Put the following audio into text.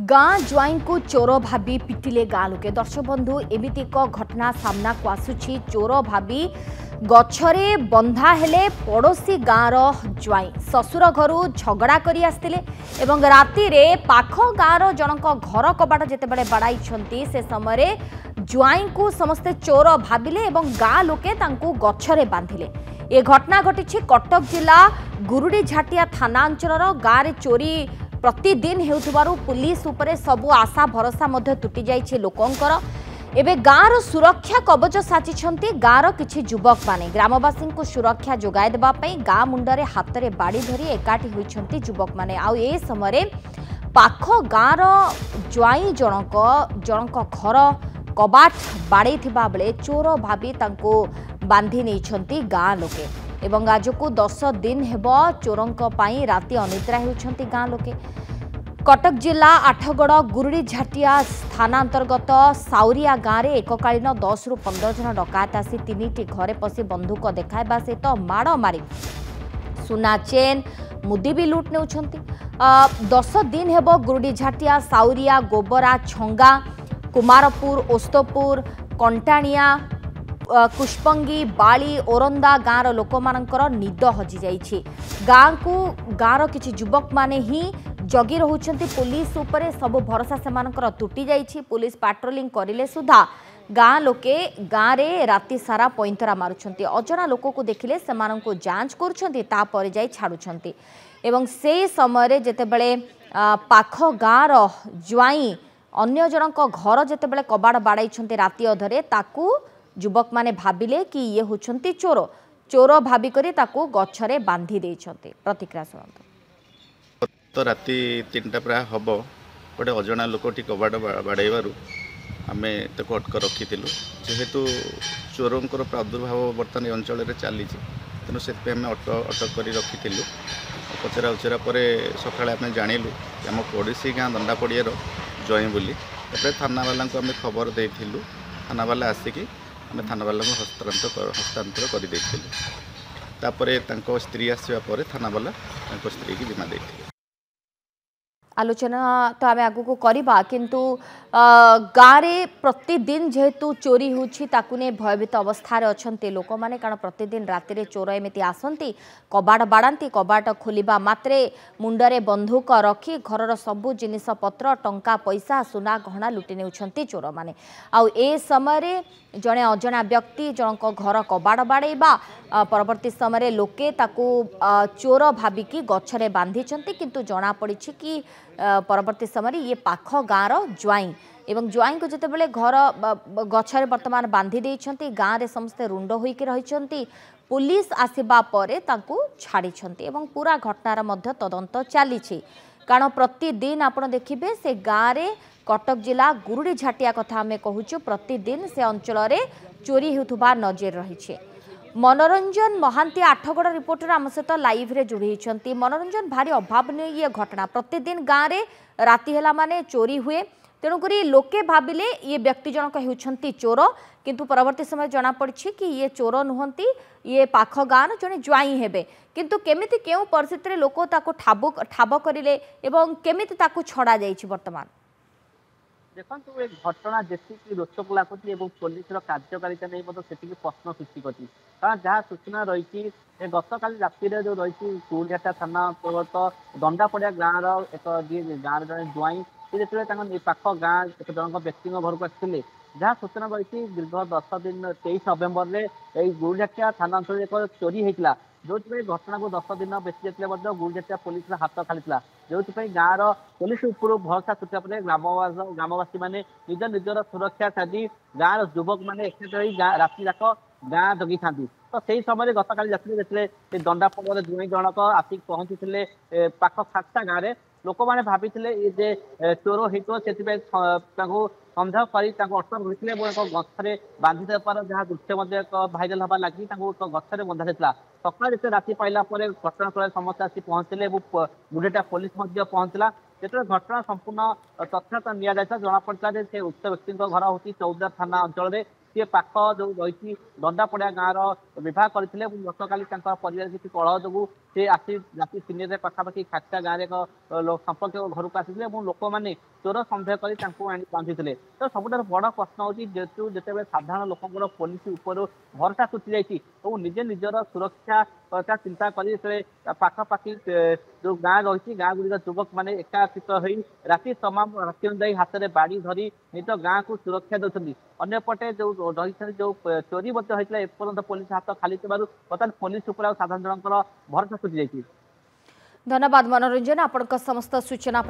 गाँ ज्वाईं को चोर भाभी पिटिले गाँ लोके। दर्शक बंधु एमिति एक घटना सामना को आसुछि। चोर भाभी गछरे बंधा हेले पड़ोसी गाँर ज्वाईं ससुर घरु झगड़ा करी आस्तिले एवं राति रे पाख गाँर जनक घर कबाट जेतेबेले बाड़ाइछंती से समय ज्वाईं को समस्ते चोर भाबिले एवं गाँ लोके तांकु गछरे बांधिले। ए घटना घटिछि कटक जिला गुरुडी झाटिया थाना अंचलर गाँ रे चोरी प्रतिदिन हेउथबारु पुलिस उपरे सबु आशा भरोसा मध्य तुटी जाइछि लोकंकर। एबे गाँर सुरक्षा कवच साचिछंती गाँर किछि युवक माने। ग्रामवासी को सुरक्षा जोगाई देबा पई गाँ मुंडरे हातरे बाड़ी धरी एकाठी होइछंती युवक माने। आउ ए समय पाख गाँर ज्वाई जनक घर कबाट बाड़े थिबा बेले चोर भाबी तांको बांधी नेइछंती गाँ लोके एवं आज को 10 दिन हेब चोरंक पाई राति अनिद्रा हेउछंती गाँ लोके। कटक जिला आठगड़ गुरुडी झाटिया थाना अंतर्गत साउरिया गाँव में एककालीन 10 रु 15 जन डकायत आसी 3टी घरे पशि बंधुक देखाइबा सहित माड़ मारी सुना चेन मुदी भी लुट नेउछंती। 10 दिन हेब गुरुडी झाटिया साउरिया गोबरा छंगा कुमारपुर ओस्तपुर कंटाणिया कुष्पंगी बाली ओरंदा गाँर लोक मानकर निद हजि जाइछि। गाँर किछि युवक माने ही जगी रहुछंती पुलिस उपरे सब भरोसा सेमानकर तुटी जाइछि। पुलिस पाट्रोलिंग करिले सुधा गाँ लोके गाँ रे राति सारा पैंतरा मारुछंती। अजଣା लोक को देखिले सेमानंको जांच करुछंती तापर जाई छाडुछंती एवं से समय जेतेबेले पाख गाँर ज्वाई अन्य जनक घर जेतेबेले कबाड़ बाड़ाइछंती राति अधरे ताकू युवक माने भाबिले कि ये होछंती चोर। चोर भाबी करी ताकू गछरे बांधी देइछंती। प्रतिक्रिया सुनंतु। तो राति 3टा प्राय हम गोटे अजଣା लोकटी कबाड़ बाड़ाइबारू आमे ताको अटक रखिथिलु। जेहेतु चोरंकर प्रादुर्भाव बर्तमान अंचल में चली तेणु से अटक कर रखिथिलु। पचरा उचरा पर सकाଳେ आमे जानिलु आम पड़ोसी गाँ दंडा पड़ियार जय बोली थाना वाला को आम खबर देथिलु। थाना वाला आसिकी आम थाना वाला हस्तांतर कर स्त्री आसवा पर थाना वाला स्त्री की जिम्मा देथिले। आलोचना तो आम आगु को करबा किंतु गाँव रे प्रतिदिन जेहेतु चोरी होछि ताकु ने भयभीत अवस्था रे अछंती लोक माने। कारण प्रतिदिन राति रे चोर एमिति आसंती कबाड़ बाड़ांती कबाट खोलिबा मात्रे मुंडरे बंधुक रखी घरर सबु जिनिस पत्र टंका पैसा सुना गहना लुटि नेउछंती चोर माने। आउ ए समय रे जणे अजଣା व्यक्ति जनक घर कबाड़ बाड़ेबा परवर्ती समय लोके ताकू चोर भाबिकी गछरे बांधिछंती किंतु जना पड़िछि कि परवर्ती समय ये पाख गाँर ज्वाई एवं ज्वाई को जितेबाला घर गछरे वर्तमान बांधी देइछंती। गाँव रे समस्ते रुंड होइके रहिछंती। पुलिस आसिबा परे ताकू छाड़िछंती एवं पूरा घटनार मध्य तदंत चलीछि। कारण प्रतिदिन आपण देखिबे से गाँव रे कटक जिला गुरुडी झाटिया कथा आमे कहूछु प्रतिदिन से अंचल रे चोरी हेउथबा नजर रहिछे। मनोरंजन महांती आठगड़ रिपोर्टर आम सहित लाइव रे जोड़ी होती। मनोरंजन भारी अभावनीय ये घटना प्रतिदिन गाँव रे राति हेला माने चोरी हुए तेणुक लोके भाविले ये व्यक्ति जनक होउछंती चोर किंतु परवर्ती समय जना पड़ी कि ये चोर नुहंती ये पाख गाँव जड़े ज्वाई हेबे किंतु केमिति केउ परिस्थिति रे लोक ताको ठाब करिले एवं केमिति ताको छड़ा जाइछि। वर्तमान देखो एक घटना जी रोचक लगुच पुलिस कार्यकारिता नहीं से प्रश्न सृष्टि कर कारण जहाँ सूचना रही गत काली राति जो रही गुरुझाटा थाना अंतर्गत दंडा पड़िया गाँव एक गाँव जड़े ज्वाई से पाख गाँ एक जन व्यक्ति घर को आसते जहाँ सूचना रही दीर्घ 10 दिन 23 नवेम्बर में यही गुरुझाटिया थाना अंचल एक चोरी होता जो घटना को 10 दिन बेसी जाते गुरुझाटिया पुलिस हाथ खाली जो गाँव पुलिस उपर भरोसा तुटा पर ग्रामवासी मैंने निज निजर सुरक्षा साजी गाँव युवक मैंने एक राति जाक गाँ जगी था। तो से समय गत काली राति जिते दंडा पड़े दुई जनक आसिक पहुंची पाख खाकसा गाँव में लोक मैंने भाभी जे चोर होता से सन्देह कर अटक होते गछरे बांधि देवार जहाँ दृश्य एक भाइराल हवा लगी गछरे बंधा जाता। सकाल जिते राति पाइला घटनास्थल समस्त आसी पहुंचले गुरुझाटिया पुलिस पहुंचला जो घटना संपूर्ण तथ्य नि जना पड़ा से उक्त व्यक्ति घर हूँ चौदार थाना अंचल सी पाख जो रही दंडापड़ा गाँव विवाह करते गतकाली परिवार किसी कलह जो सी आसी राति 3 पाखापाखि खाटा गाँव एक संपर्क घर को आसी लोक मैंने चोर सन्देह कर बांधि तो सब बड़ प्रश्न हूँ जेहतु जिते साधारण लोक पुलिस उपर भरसा तुटी जाइए और निजे निजर सुरक्षा चिंता कर पाखापाखि जो गाँ रही गाँ गुड़िक युवक मैंने एकात्रित हो राति तमाम राति अनुदायी हाथ में बाड़ी धरी निज गाँ को सुरक्षा देते अंपटे जो रही जो चोरी होता है एपर्यंत पुलिस हाथ खाली बर्तमान पुलिस उपर साधारण जनकर भरसा तुटी जाइए। धन्यवाद मनोरंजन आपन समस्त सूचना पे।